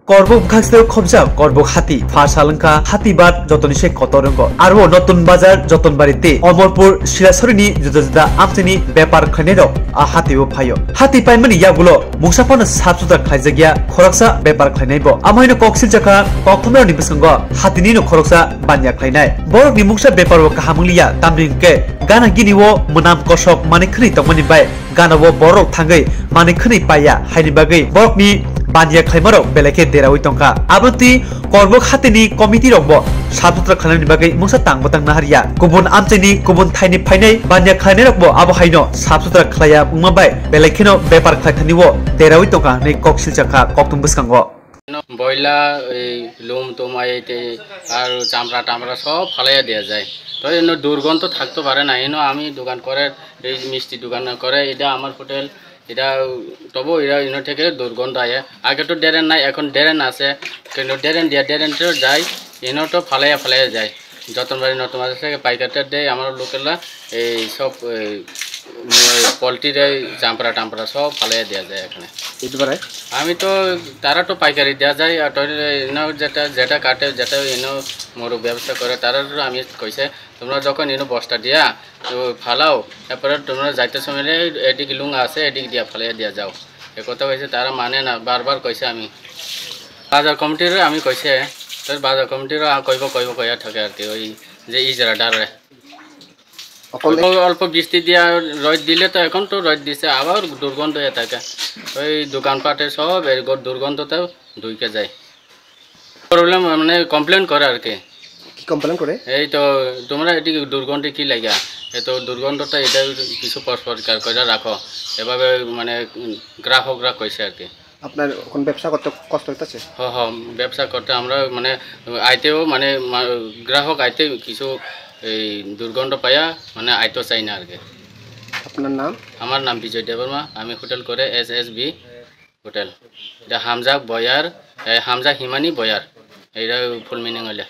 করবক ঘাসেও খবজা করবক হাতি ফারসালঙ্কা হাতিবাদ যতনিসে কতরঙ্গ আরও নতুন বাজার যতনবাড়িতে অমরপুর শিলাছড়িনি जुदा जुदा আমতিনি ব্যাপার খাইনাইরক হাতিও ফাইও হাতি পাইমানি ইয়াগুলো মুসাফানো সাবসুদা খাইজাগিয়া খরকসা ব্যাপার খাইনাইব আমাইনো কক্সিল জাকা কক্তমেরনি বিসঙ্গ হাতিনিনো খরকসা বানিয়া খাইনাই বরকনি মুসা ব্যাপারও কাহামুলিয়া তামরিংকে গানা গিনিও মনাম কসক মানিখনি তমনি বাই গানাও বরক থাঙ্গै মানিখনি পাইয়া হাইনি বাগै বরকनि बानिया खाइमारो बेलेके देरावै तंका आबति करबक हातिनि कमिटि रंबो साबुत्र खानानि बागै मुसा तांबतां नाहारिया गुबुन आमचैनि गुबुन थाइनि फाइनाय बानिया खाइनाय रंबो आबो हाइनो साबुत्र खालाया बुंमाबाय बेलेकेनो बेपार खाइथानिवो देरावै तंका नै कक्सिल जाखा कक्तुम बिसकांगो বইলা এই লোম তোম আইতে আর চামড়া টামড়া সব ফালাইয়া দেওয়া যায় তো এনে দুর্গন্ধ থাকতে পারে না এনে আমি দোকান করে এই মিষ্টি দোকান করে এটা আমার হোটেল এটা তবু এরা এনে থেকে দুর্গন্ধ আয় আগে তো ড্রেন নাই এখন ড্রেন আছে কিন্তু ড্রেন দিয়া ড্রেনটা যায় এনে তো ফালাইয়া যায় যতনবাড়ি নতুন বাজার থেকে পাইকারটা দেয় আমার লোকেরা এই সব পোলট্রির চামড়া টামড়া সব ফালাইয়া দেওয়া যায় এখানে আমি তো তারা তো পাইকারি দেওয়া যায় আর এনে যেটা কাটে যেটা এনে মোর ব্যবসা করে তারা আমি কইছে তোমরা যখন এনে বস্তা দিয়া তো ফালাও তারপরে তোমরা যাইতে সময় এদিকে লুঙ্গা আছে এদিকে দিয়া ফালাইয়া দিয়া যাও এ কথা কইছে তারা মানে না বারবার কইছে আমি বাজার কমিটির আমি কইছে তোর বাজার কমিটির কইয়া থাকে আর কি ওই যে ইজরা ডারে অল্প বৃষ্টি দিয়া রোদ দিলে তো এখন তো রোদ দিছে আবার দুর্গন্ধ হয়ে থাকে ওই দোকানপাটে সব এর দুর্গন্ধটাও ঢুকে যায় প্রবলেম মানে কমপ্লেন করে আর কি কমপ্লেন করে এই তো তোমরা এদিকে দুর্গন্ধ কি লাগা এত দুর্গন্ধটা এটা কিছু পরিষ্কার করে রাখো এভাবে মানে গ্রাহকরা কইছে আর কি আপনার কোন ব্যবসা করতে কষ্ট হইতাছে হ্যাঁ ব্যবসা করতে আমরা মানে আইতেও মানে গ্রাহক আইতে কিছু এই দুর্গন্ধ পায়া মানে আইতো চাই না আর কি আপনার নাম আমার নাম বিজয় দেববর্মা আমি হোটেল করে SSB হোটেল এটা হামজা বয়ার হামজা হিমানি বয়ার এইটা ফুল মিনিং হলে